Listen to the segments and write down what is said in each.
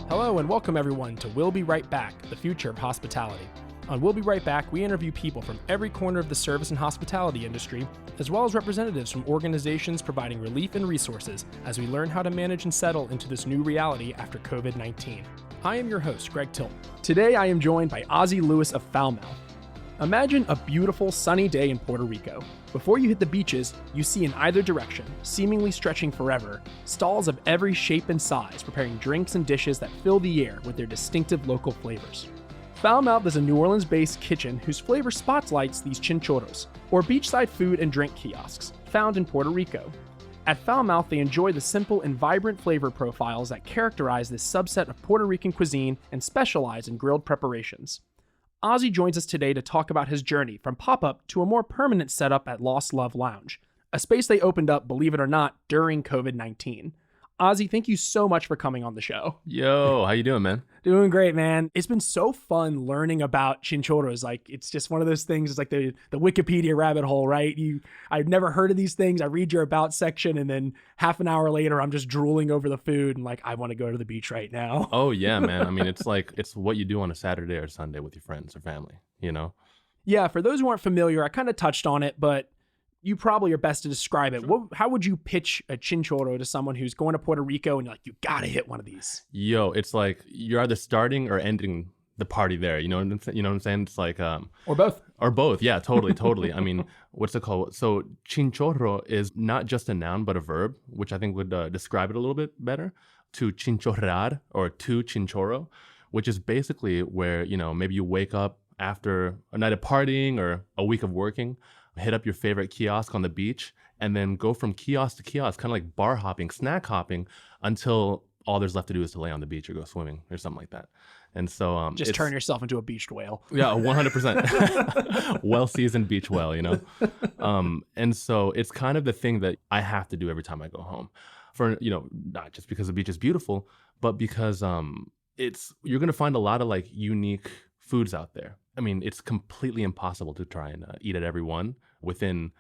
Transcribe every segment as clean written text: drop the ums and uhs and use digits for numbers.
Hello and welcome everyone to We'll Be Right Back, the future of hospitality. On We'll Be Right Back, we interview people from every corner of the service and hospitality industry, as well as representatives from organizations providing relief and resources as we learn how to manage and settle into this new reality after COVID-19. I am your host, Greg Tilton. Today I am joined by Ozzie Lewis of Fowl. Imagine a beautiful sunny day in Puerto Rico. Before you hit the beaches, you see in either direction, seemingly stretching forever, stalls of every shape and size preparing drinks and dishes that fill the air with their distinctive local flavors. Fowl is a New Orleans-based kitchen whose flavor spotlights these chinchurros, or beachside food and drink kiosks, found in Puerto Rico. At Fowl, they enjoy the simple and vibrant flavor profiles that characterize this subset of Puerto Rican cuisine and specialize in grilled preparations. Ozzie joins us today to talk about his journey from pop-up to a more permanent setup at Lost Love Lounge, a space they opened up, believe it or not, during COVID-19. Ozzie, thank you so much for coming on the show. Yo, how you doing, man? Doing great, man. It's been so fun learning about chinchurros. Like, it's just one of those things. It's like the Wikipedia rabbit hole, right? I've never heard of these things. I read your about section, and then half an hour later, I'm just drooling over the food and like, I want to go to the beach right now. Oh yeah, man. I mean, it's what you do on a Saturday or Sunday with your friends or family, you know? Yeah, for those who aren't familiar, I kind of touched on it, but you probably are best to describe it. Sure. How would you pitch a chinchurro to someone who's going to Puerto Rico and you're like, you gotta hit one of these? Yo, it's like you're either starting or ending the party there. You know what I'm saying? It's like or both. Or both. Yeah, totally. I mean, what's it called? So chinchorro is not just a noun but a verb, which I think would describe it a little bit better. To chinchorrar or to chinchorro, which is basically where, maybe you wake up after a night of partying or a week of working, hit up your favorite kiosk on the beach, and then go from kiosk to kiosk, kind of like bar hopping, snack hopping, until all there's left to do is to lay on the beach or go swimming or something like that. And so just turn yourself into a beached whale. Yeah, 100%. Well-seasoned beach whale, and so it's kind of the thing that I have to do every time I go home, for not just because the beach is beautiful, but because you're gonna find a lot of like unique foods out there. I mean, it's completely impossible to try and eat at every one within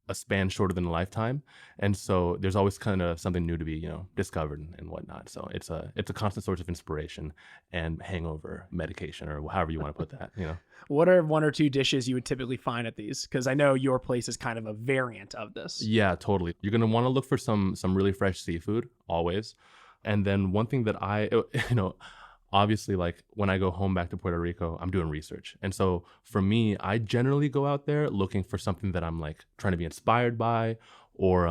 a span shorter than a lifetime. And so there's always kind of something new to be, discovered and whatnot. So it's a constant source of inspiration and hangover medication, or however you want to put that, What are one or two dishes you would typically find at these? Because I know your place is kind of a variant of this. Yeah, totally. You're going to want to look for some really fresh seafood, always. And then one thing that obviously, like when I go home back to Puerto Rico, I'm doing research. And so for me, I generally go out there looking for something that I'm like trying to be inspired by, or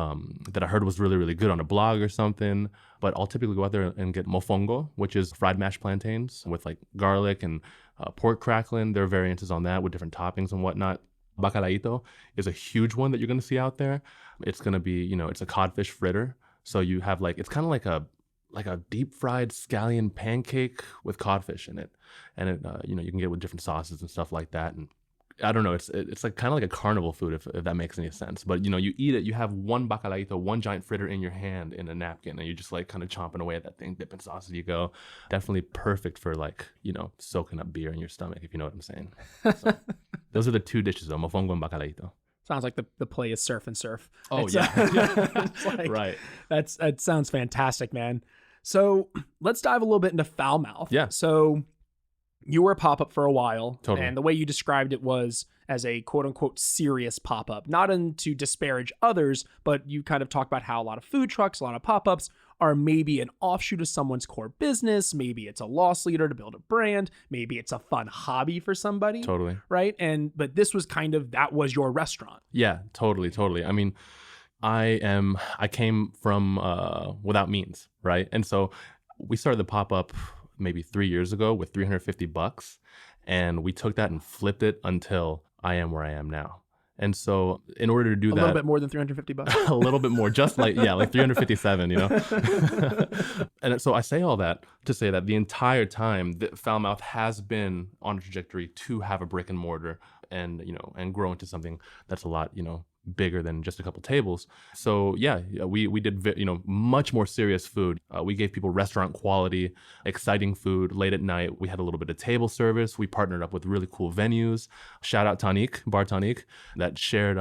that I heard was really, really good on a blog or something. But I'll typically go out there and get mofongo, which is fried mashed plantains with like garlic and pork crackling. There are variances on that with different toppings and whatnot. Bacalaíto is a huge one that you're going to see out there. It's going to be, it's a codfish fritter. So you have it's kind of like a deep fried scallion pancake with codfish in it. And it, you can get it with different sauces and stuff like that. And I don't know, it's like kind of like a carnival food, if that makes any sense. But you eat it, you have one bacalaíto, one giant fritter in your hand in a napkin, and you're just like kind of chomping away at that thing, dipping sauce as you go. Definitely perfect for soaking up beer in your stomach, if you know what I'm saying. So, those are the two dishes though, mofongo and bacalaíto. Sounds like the play is surf and surf. Oh, it's, yeah. Right. That sounds fantastic, man. So let's dive a little bit into Fowl. Yeah. So you were a pop-up for a while. Totally. And the way you described it was as a quote-unquote serious pop-up. Not to disparage others, but you kind of talk about how a lot of food trucks, a lot of pop-ups are maybe an offshoot of someone's core business. Maybe it's a loss leader to build a brand. Maybe it's a fun hobby for somebody. Totally. Right? But this was that was your restaurant. Yeah, totally. I mean, I came from without means, right? And so we started the pop-up maybe 3 years ago with $350, and we took that and flipped it until I am where I am now. And so in order to do that, a little bit more than $350. A little bit more, just like 357, And so I say all that to say that the entire time that Fowl has been on a trajectory to have a brick and mortar and grow into something that's a lot, bigger than just a couple tables. So we did much more serious food. We gave people restaurant quality, exciting food late at night. We had a little bit of table service. We partnered up with really cool venues. Shout out Bar Tonique, that shared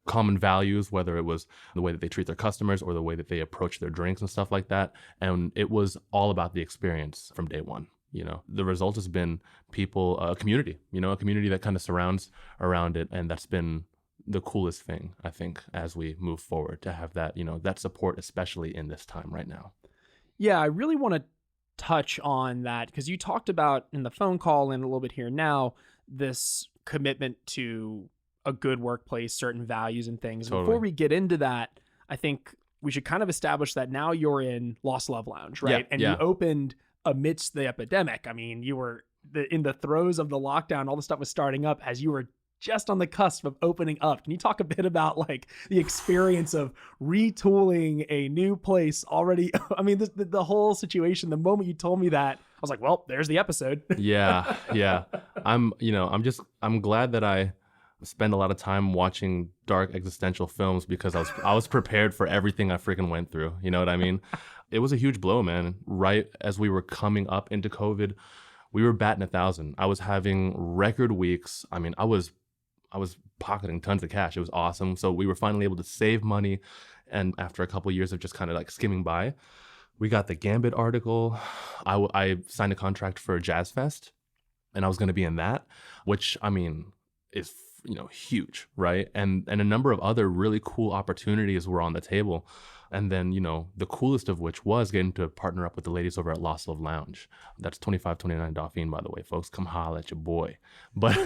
common values, whether it was the way that they treat their customers or the way that they approach their drinks and stuff like that. And it was all about the experience from day one. The result has been people, a community that kind of surrounds around it. And that's been the coolest thing, I think, as we move forward, to have that, that support, especially in this time right now. Yeah, I really want to touch on that because you talked about in the phone call and a little bit here now, this commitment to a good workplace, certain values and things. Totally. Before we get into that, I think we should kind of establish that now you're in Lost Love Lounge, right? Yeah, and you opened amidst the epidemic. I mean, you were in the throes of the lockdown, all the stuff was starting up as you were just on the cusp of opening up. Can you talk a bit about like the experience of retooling a new place already? I mean, the whole situation, the moment you told me that, I was like, well, there's the episode. Yeah. I'm glad that I spend a lot of time watching dark existential films because I was prepared for everything I freaking went through. You know what I mean? It was a huge blow, man. Right as we were coming up into COVID, we were batting 1,000. I was having record weeks. I mean, I was pocketing tons of cash. It was awesome. So we were finally able to save money. And after a couple of years of just kind of like skimming by, we got the Gambit article. I signed a contract for Jazz Fest, and I was going to be in that, which, I mean, is, huge, right? And a number of other really cool opportunities were on the table. And then, the coolest of which was getting to partner up with the ladies over at Lost Love Lounge. That's 2529 Dauphine, by the way, folks. Come holla at your boy. But,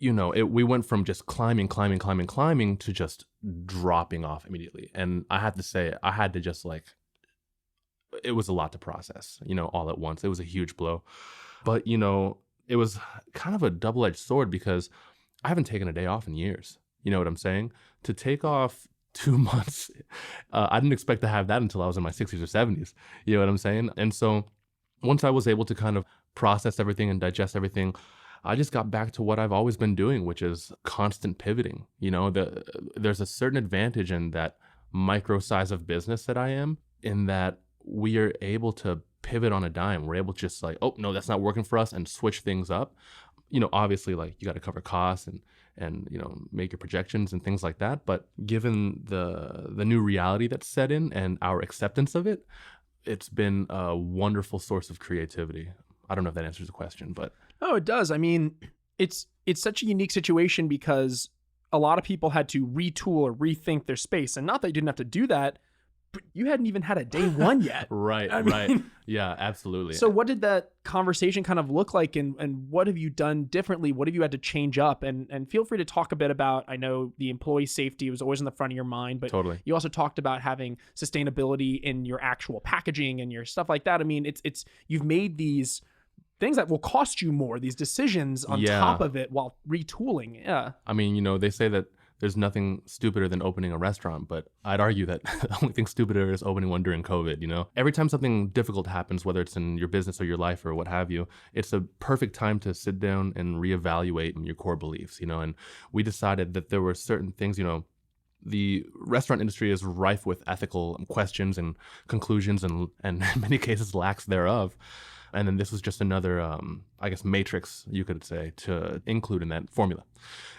we went from just climbing to just dropping off immediately. And I have to say, I had to just it was a lot to process, all at once. It was a huge blow. But, it was kind of a double-edged sword because I haven't taken a day off in years. You know what I'm saying? To take off 2 months, I didn't expect to have that until I was in my 60s or 70s. You know what I'm saying? And so once I was able to kind of process everything and digest everything, I just got back to what I've always been doing, which is constant pivoting. There's a certain advantage in that micro size of business that I am, in that we are able to pivot on a dime. We're able to just oh no, that's not working for us, and switch things up. Obviously, you got to cover costs and make your projections and things like that. But given the new reality that's set in and our acceptance of it, it's been a wonderful source of creativity. I don't know if that answers the question, but oh, it does. I mean, it's such a unique situation because a lot of people had to retool or rethink their space, and not that you didn't have to do that, but you hadn't even had a day one yet. Right. Yeah, absolutely. So what did that conversation kind of look like, and what have you done differently? What have you had to change up? And feel free to talk a bit about, I know the employee safety was always in the front of your mind, but totally. You also talked about having sustainability in your actual packaging and your stuff like that. I mean, it's you've made these things that will cost you more, these decisions on top of it while retooling. Yeah. I mean, they say that there's nothing stupider than opening a restaurant, but I'd argue that the only thing stupider is opening one during COVID. Every time something difficult happens, whether it's in your business or your life or what have you, it's a perfect time to sit down and reevaluate your core beliefs, and we decided that there were certain things, the restaurant industry is rife with ethical questions and conclusions and in many cases lacks thereof. And then this was just another, matrix, you could say, to include in that formula.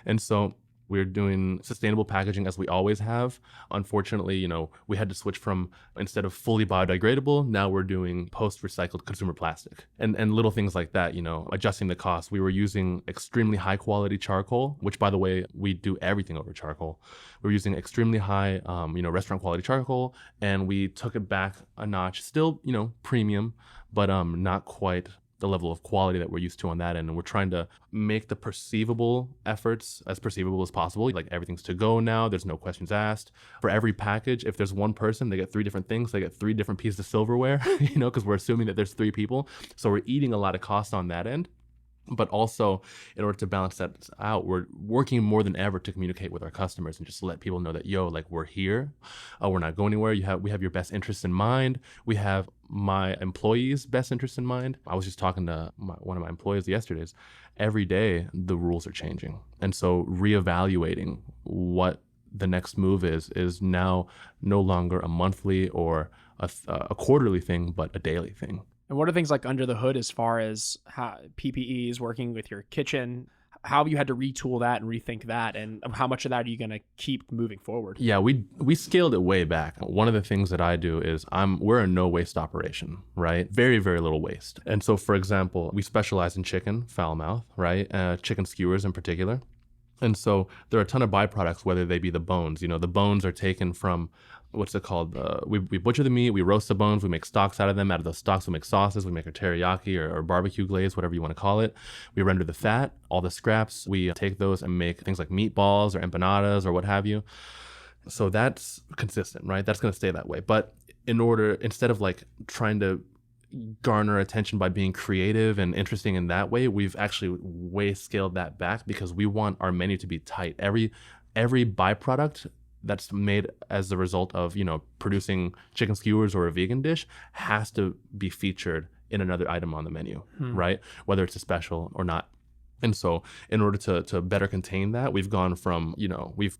And so we're doing sustainable packaging as we always have. Unfortunately, we had to switch from, instead of fully biodegradable, now we're doing post-recycled consumer plastic and little things like that, adjusting the cost. We were using extremely high quality charcoal, which, by the way, we do everything over charcoal. We're using extremely high, restaurant quality charcoal, and we took it back a notch, still, premium, but not quite the level of quality that we're used to on that end. And we're trying to make the perceivable efforts as perceivable as possible. Everything's to go now. There's no questions asked. For every package, if there's one person, they get 3 different things. They get 3 different pieces of silverware, because we're assuming that there's 3 people. So we're eating a lot of cost on that end. But also, in order to balance that out, we're working more than ever to communicate with our customers and just let people know that, we're here. We're not going anywhere. We have your best interests in mind. We have my employees' best interests in mind. I was just talking to one of my employees yesterday. Every day, the rules are changing. And so reevaluating what the next move is now no longer a monthly or a quarterly thing, but a daily thing. And what are things like under the hood as far as how PPE is working with your kitchen? how have you had to retool that and rethink that, and how much of that are you going to keep moving forward? Yeah, we scaled it way back. One of the things that I do is we're a no waste operation, right? Very, very little waste. And so, for example, we specialize in chicken, foul mouth, right? Chicken skewers in particular. And so there are a ton of byproducts, whether they be the bones. You know, the bones are taken from, what's it called? We butcher the meat, we roast the bones, we make stocks out of them. Out of those stocks, we make sauces, we make our teriyaki or barbecue glaze, whatever you want to call it. We render the fat, all the scraps. We take those and make things like meatballs or empanadas or what have you. So that's consistent, right? That's going to stay that way. But instead of like trying to garner attention by being creative and interesting in that way, we've actually way scaled that back because we want our menu to be tight. Every byproduct that's made as a result of, producing chicken skewers or a vegan dish has to be featured in another item on the menu, right? Whether it's a special or not. And so in order to better contain that, we've gone from, we've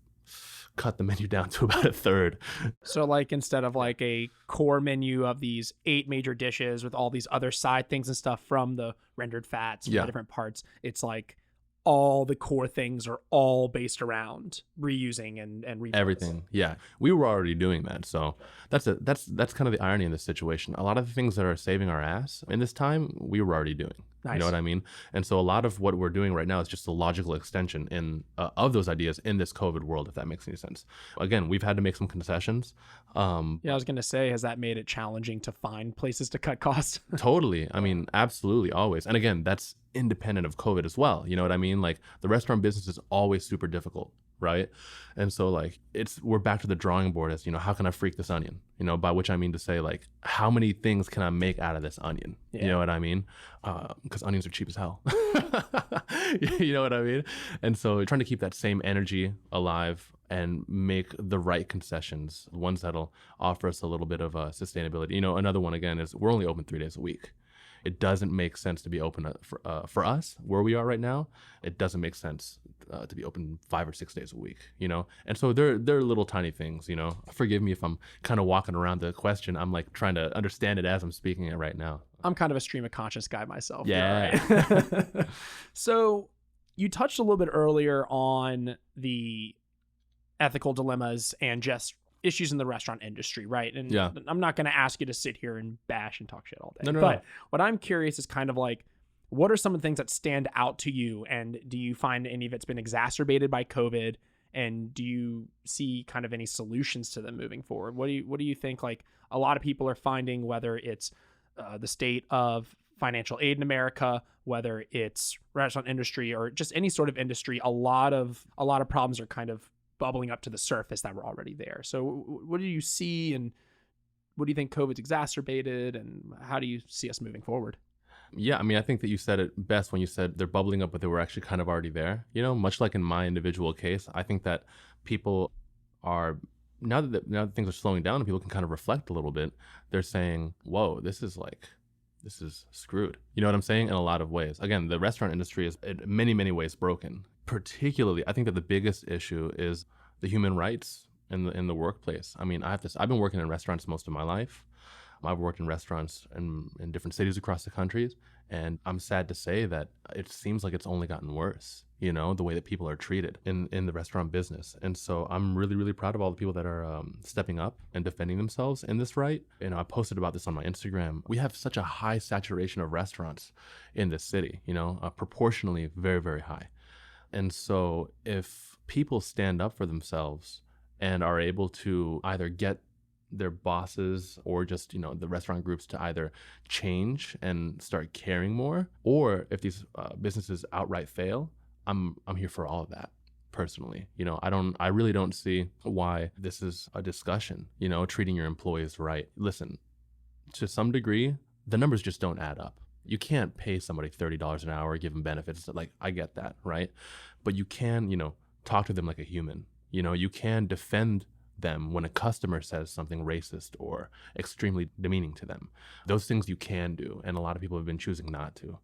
cut the menu down to about a third. So like instead of like a core menu of these 8 major dishes with all these other side things and stuff from the rendered fats, the different parts, it's like all the core things are all based around reusing and repurposing. Everything. Yeah. We were already doing that. So that's kind of the irony in this situation. A lot of the things that are saving our ass in this time, we were already doing. Nice. You know what I mean? And so a lot of what we're doing right now is just a logical extension of those ideas in this COVID world, if that makes any sense. Again, we've had to make some concessions. I was going to say, has that made it challenging to find places to cut costs? Totally. I mean, absolutely, always. And again, that's independent of COVID as well. You know what I mean? Like the restaurant business is always super difficult, right? And so like we're back to the drawing board as, how can I freak this onion? By which I mean to say like, how many things can I make out of this onion? Yeah. You know what I mean? Because onions are cheap as hell. You know what I mean? And so trying to keep that same energy alive and make the right concessions, ones that'll offer us a little bit of sustainability. Another one again is we're only open 3 days a week. It doesn't make sense to be open for us where we are right now. It doesn't make sense to be open 5 or 6 days a week, And so they're little tiny things, Forgive me if I'm kind of walking around the question. I'm like trying to understand it as I'm speaking it right now. I'm kind of a stream of conscious guy myself. Yeah. Right? So you touched a little bit earlier on the ethical dilemmas and just issues in the restaurant industry, right? And yeah. I'm not going to ask you to sit here and bash and talk shit all day. No. What I'm curious is kind of like, what are some of the things that stand out to you? And do you find any of it's been exacerbated by COVID? And do you see kind of any solutions to them moving forward? What do you think like a lot of people are finding, whether it's the state of financial aid in America, whether it's restaurant industry or just any sort of industry, a lot of problems are kind of bubbling up to the surface that were already there. So what do you see, and what do you think COVID's exacerbated, and how do you see us moving forward? Yeah, I mean, I think that you said it best when you said they're bubbling up, but they were actually kind of already there. Much like in my individual case, I think that people are, now that things are slowing down and people can kind of reflect a little bit, they're saying, whoa, this is screwed. You know what I'm saying? In a lot of ways. Again, the restaurant industry is in many, many ways broken. Particularly, I think that the biggest issue is the human rights in the workplace. I mean, I've been working in restaurants most of my life. I've worked in restaurants in different cities across the country, and I'm sad to say that it seems like it's only gotten worse, the way that people are treated in the restaurant business. And so I'm really, really proud of all the people that are stepping up and defending themselves in this right. I posted about this on my Instagram. We have such a high saturation of restaurants in this city, proportionally very, very high. And so if people stand up for themselves and are able to either get their bosses or just, the restaurant groups to either change and start caring more, or if these businesses outright fail, I'm here for all of that personally. I really don't see why this is a discussion, treating your employees right. Listen, to some degree, the numbers just don't add up. You can't pay somebody $30 an hour, give them benefits. Like, I get that, right? But you can, talk to them like a human. You can defend them when a customer says something racist or extremely demeaning to them. Those things you can do, and a lot of people have been choosing not to.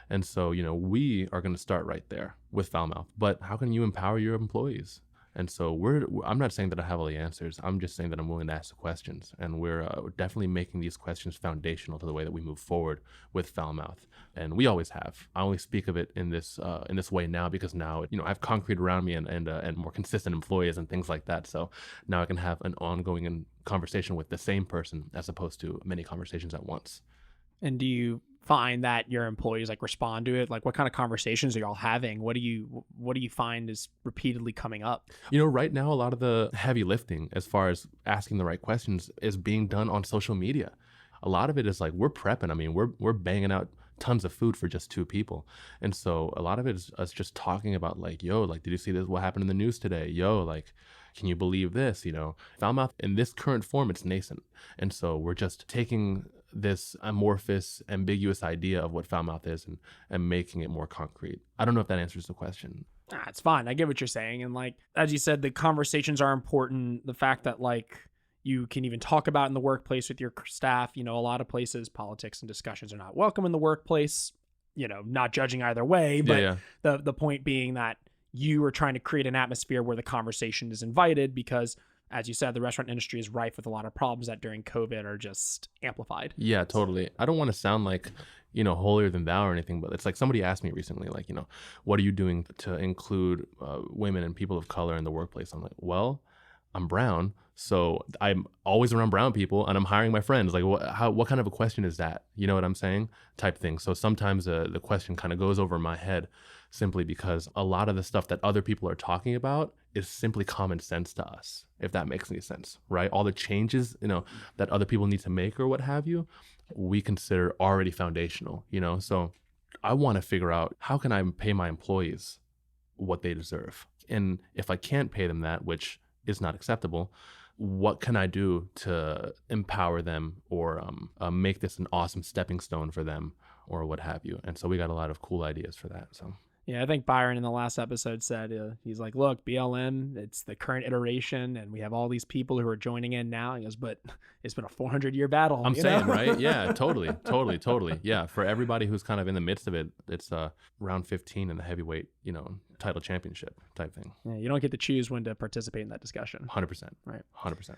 And so, we are going to start right there with Foul Mouth. But how can you empower your employees And so I'm not saying that I have all the answers. I'm just saying that I'm willing to ask the questions. And we're definitely making these questions foundational to the way that we move forward with Foulmouth. And we always have. I only speak of it in this way now because now, I have concrete around me and more consistent employees and things like that. So now I can have an ongoing conversation with the same person as opposed to many conversations at once. And do you find that your employees like respond to it? Like, what kind of conversations are y'all having? What do you find is repeatedly coming up? Right now, a lot of the heavy lifting as far as asking the right questions is being done on social media. A lot of it is like we're prepping. I mean, we're banging out tons of food for just 2 people. And so a lot of it is us just talking about like, yo, like, did you see this? What happened in the news today? Yo, like, can you believe this? Foulmouth in this current form, it's nascent. And so we're just taking this amorphous, ambiguous idea of what Foulmouth is and making it more concrete. I don't know if that answers the question. It's fine. I get what you're saying. And like, as you said, the conversations are important. The fact that like you can even talk about in the workplace with your staff, a lot of places, politics and discussions are not welcome in the workplace, not judging either way. But the point being that you are trying to create an atmosphere where the conversation is invited because, as you said, the restaurant industry is rife with a lot of problems that during COVID are just amplified. Yeah, totally. I don't want to sound like, holier than thou or anything, but it's like somebody asked me recently, like, what are you doing to include women and people of color in the workplace? I'm like, well, I'm brown, so I'm always around brown people and I'm hiring my friends. Like, what kind of a question is that? You know what I'm saying? Type thing. So sometimes the question kind of goes over my head simply because a lot of the stuff that other people are talking about is simply common sense to us, if that makes any sense, right? All the changes, that other people need to make or what have you, we consider already foundational, So I want to figure out how can I pay my employees what they deserve? And if I can't pay them that, which is not acceptable, what can I do to empower them or make this an awesome stepping stone for them or what have you? And so we got a lot of cool ideas for that. So yeah, I think Byron in the last episode said, he's like, look, BLM, it's the current iteration and we have all these people who are joining in now. He goes, but it's been a 400-year battle. I'm saying, right? Yeah, totally. Yeah, for everybody who's kind of in the midst of it, it's round 15 in the heavyweight, title championship type thing. Yeah, you don't get to choose when to participate in that discussion. 100%. Right. 100%.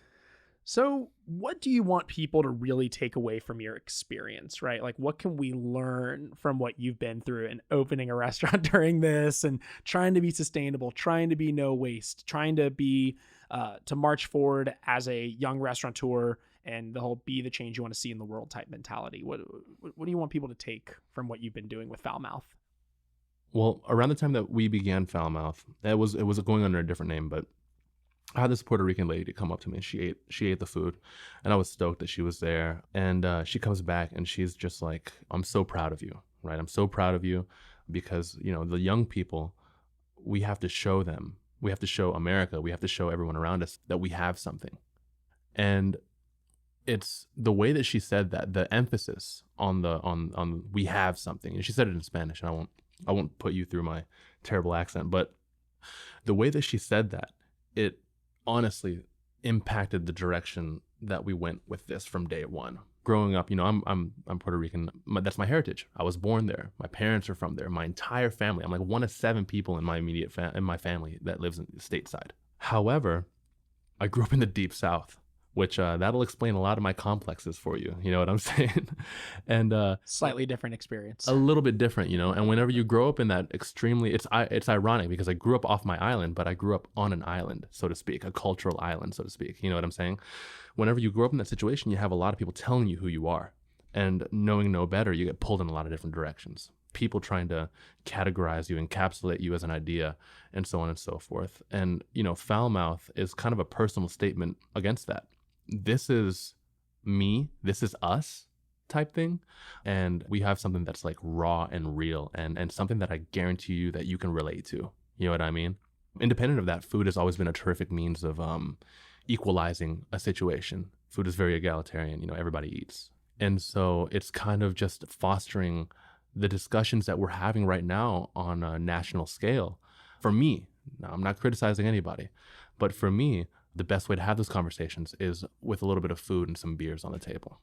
So what do you want people to really take away from your experience, right? Like, what can we learn from what you've been through and opening a restaurant during this and trying to be sustainable, trying to be no waste, trying to be to march forward as a young restaurateur and the whole be the change you want to see in the world type mentality? What do you want people to take from what you've been doing with Foulmouth? Well, around the time that we began Foulmouth, it was going under a different name, but I had this Puerto Rican lady come up to me and she ate the food and I was stoked that she was there. And she comes back and she's just like, I'm so proud of you, right? I'm so proud of you because, the young people, we have to show them, we have to show America, we have to show everyone around us that we have something. And it's the way that she said that, the emphasis on we have something. And she said it in Spanish and I won't put you through my terrible accent, but the way that she said that, it honestly impacted the direction that we went with this from day one. Growing up, I'm Puerto Rican. That's my heritage. I was born there. My parents are from there. My entire family. I'm like one of 7 people in my immediate in my family that lives in the stateside. However, I grew up in the deep South, which that'll explain a lot of my complexes for you. You know what I'm saying? And slightly different experience. A little bit different, And whenever you grow up in that extremely, it's ironic because I grew up off my island, but I grew up on an island, so to speak, a cultural island, so to speak. You know what I'm saying? Whenever you grow up in that situation, you have a lot of people telling you who you are. And knowing no better, you get pulled in a lot of different directions. People trying to categorize you, encapsulate you as an idea, and so on and so forth. And, Foulmouth is kind of a personal statement against that. This is me, this is us type thing. And we have something that's like raw and real and something that I guarantee you that you can relate to. You know what I mean? Independent of that, food has always been a terrific means of equalizing a situation. Food is very egalitarian, everybody eats. And so it's kind of just fostering the discussions that we're having right now on a national scale. For me, now I'm not criticizing anybody, but for me, the best way to have those conversations is with a little bit of food and some beers on the table.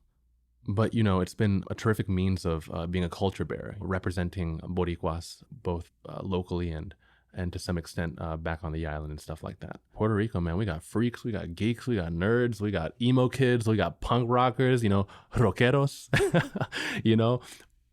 But, it's been a terrific means of being a culture bearer, representing Boricuas both locally and and to some extent back on the island and stuff like that. Puerto Rico, man, we got freaks, we got geeks, we got nerds, we got emo kids, we got punk rockers, rockeros,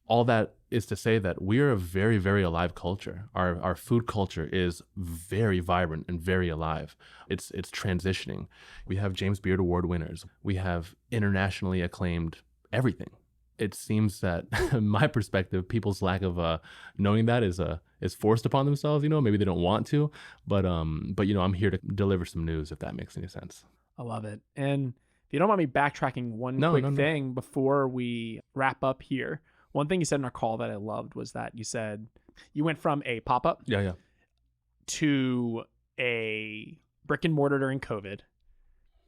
all that is to say that we're a very, very alive culture. Our food culture is very vibrant and very alive. It's transitioning. We have James Beard Award winners. We have internationally acclaimed everything. It seems that, in my perspective, people's lack of knowing that is forced upon themselves. Maybe they don't want to, but I'm here to deliver some news if that makes any sense. I love it. And if you don't mind me backtracking one quick thing before we wrap up here. One thing you said in our call that I loved was that you said you went from a pop-up to a brick and mortar during COVID.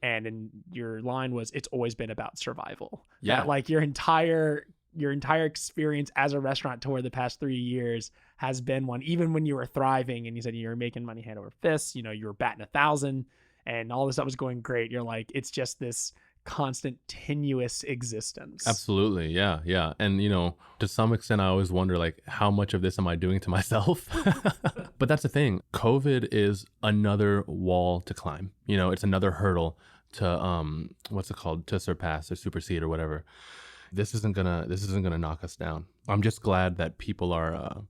And in your line was, it's always been about survival. Yeah. That, like, your entire experience as a restaurateur the past 3 years has been one, even when you were thriving and you said you were making money hand over fist, you were batting 1,000 and all this stuff was going great. You're like, it's just this constant tenuous existence. Absolutely. Yeah. And to some extent I always wonder, like, how much of this am I doing to myself? But that's the thing. COVID is another wall to climb. It's another hurdle to to surpass or supersede or whatever. This isn't gonna knock us down. I'm just glad that people are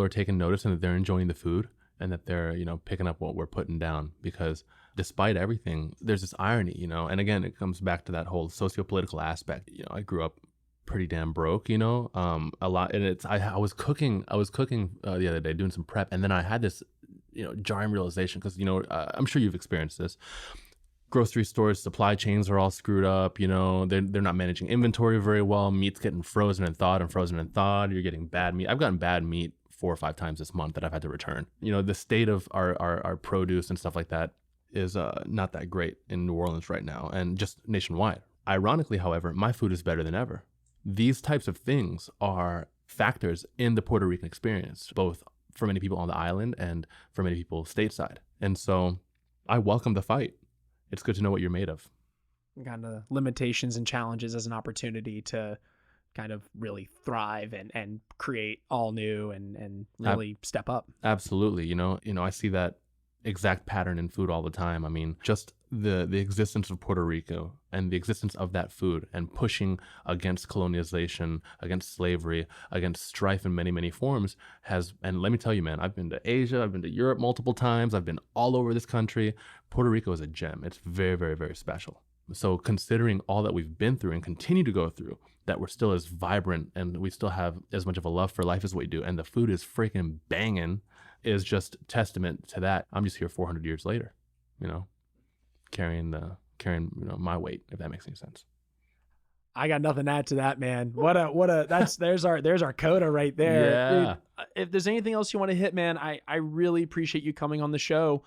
taking notice and that they're enjoying the food and that they're picking up what we're putting down, because despite everything, there's this irony, and again, it comes back to that whole socio-political aspect. I grew up pretty damn broke, a lot. And I was cooking the other day, doing some prep. And then I had this, jarring realization, because, I'm sure you've experienced this. Grocery stores, supply chains are all screwed up. They're not managing inventory very well. Meat's getting frozen and thawed and frozen and thawed. You're getting bad meat. I've gotten bad meat 4 or 5 times this month that I've had to return. The state of our produce and stuff like that is not that great in New Orleans right now, and just nationwide. Ironically, however, my food is better than ever. These types of things are factors in the Puerto Rican experience, both for many people on the island and for many people stateside. And so I welcome the fight. It's good to know what you're made of. Kind of limitations and challenges as an opportunity to kind of really thrive and create all new and really step up. Absolutely. I see that exact pattern in food all the time. I mean, just the existence of Puerto Rico and the existence of that food and pushing against colonialization, against slavery, against strife in many, many forms and let me tell you, man, I've been to Asia, I've been to Europe multiple times, I've been all over this country. Puerto Rico is a gem. It's very, very, very special. So considering all that we've been through and continue to go through, that we're still as vibrant and we still have as much of a love for life as we do, and the food is freaking banging, is just testament to that. I'm just here 400 years later, carrying my weight, if that makes any sense. I got nothing to add to that, man. There's our coda right there. Yeah. Dude, if there's anything else you want to hit, man, I really appreciate you coming on the show.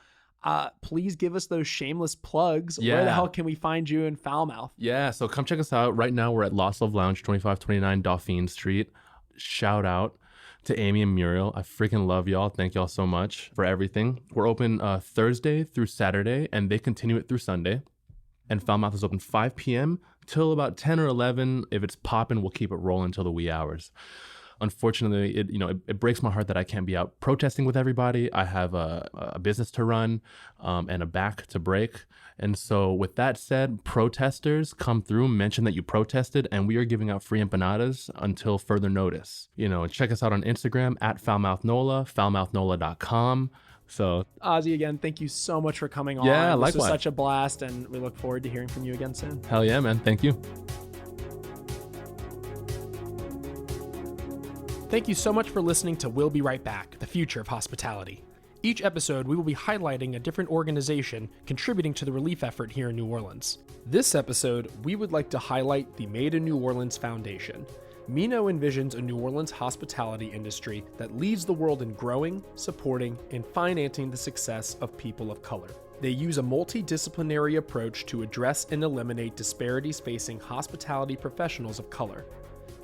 Please give us those shameless plugs. Yeah. Where the hell can we find you in Foulmouth? Yeah, so come check us out. Right now we're at Lost Love Lounge, 2529 Dauphine Street. Shout out to Amy and Muriel. I freaking love y'all. Thank y'all so much for everything. We're open Thursday through Saturday, and they continue it through Sunday. And Foulmouth is open 5 p.m. till about 10 or 11. If it's popping, we'll keep it rolling until the wee hours. Unfortunately, it breaks my heart that I can't be out protesting with everybody. I have a business to run and a back to break. And so with that said, protesters, come through, mention that you protested, and we are giving out free empanadas until further notice. Check us out on Instagram at foulmouthnola, foulmouthnola.com. So Ozzie, again, thank you so much for coming on. Yeah, likewise. This was such a blast, and we look forward to hearing from you again soon. Hell yeah, man. Thank you. Thank you so much for listening to We'll Be Right Back, the future of hospitality. Each episode, we will be highlighting a different organization contributing to the relief effort here in New Orleans. This episode, we would like to highlight the Made in New Orleans Foundation. Mino envisions a New Orleans hospitality industry that leads the world in growing, supporting, and financing the success of people of color. They use a multidisciplinary approach to address and eliminate disparities facing hospitality professionals of color.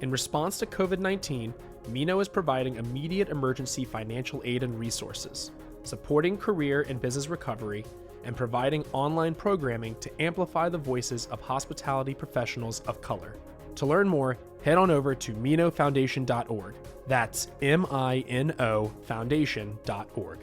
In response to COVID-19, Mino is providing immediate emergency financial aid and resources, supporting career and business recovery, and providing online programming to amplify the voices of hospitality professionals of color. To learn more, head on over to minofoundation.org. That's MINO foundation.org.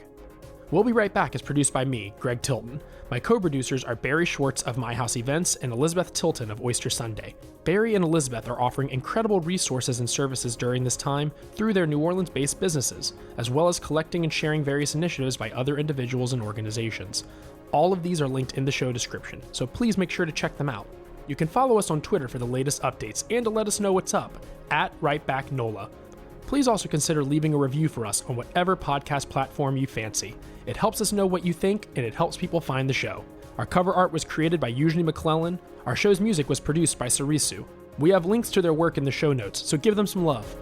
We'll Be Right Back is produced by me, Greg Tilton. My co-producers are Barry Schwartz of My House Events and Elizabeth Tilton of Oyster Sunday. Barry and Elizabeth are offering incredible resources and services during this time through their New Orleans-based businesses, as well as collecting and sharing various initiatives by other individuals and organizations. All of these are linked in the show description, so please make sure to check them out. You can follow us on Twitter for the latest updates and to let us know what's up, @RightBackNola. Please also consider leaving a review for us on whatever podcast platform you fancy. It helps us know what you think, and it helps people find the show. Our cover art was created by Eugenie McClellan. Our show's music was produced by Sarisu. We have links to their work in the show notes, so give them some love.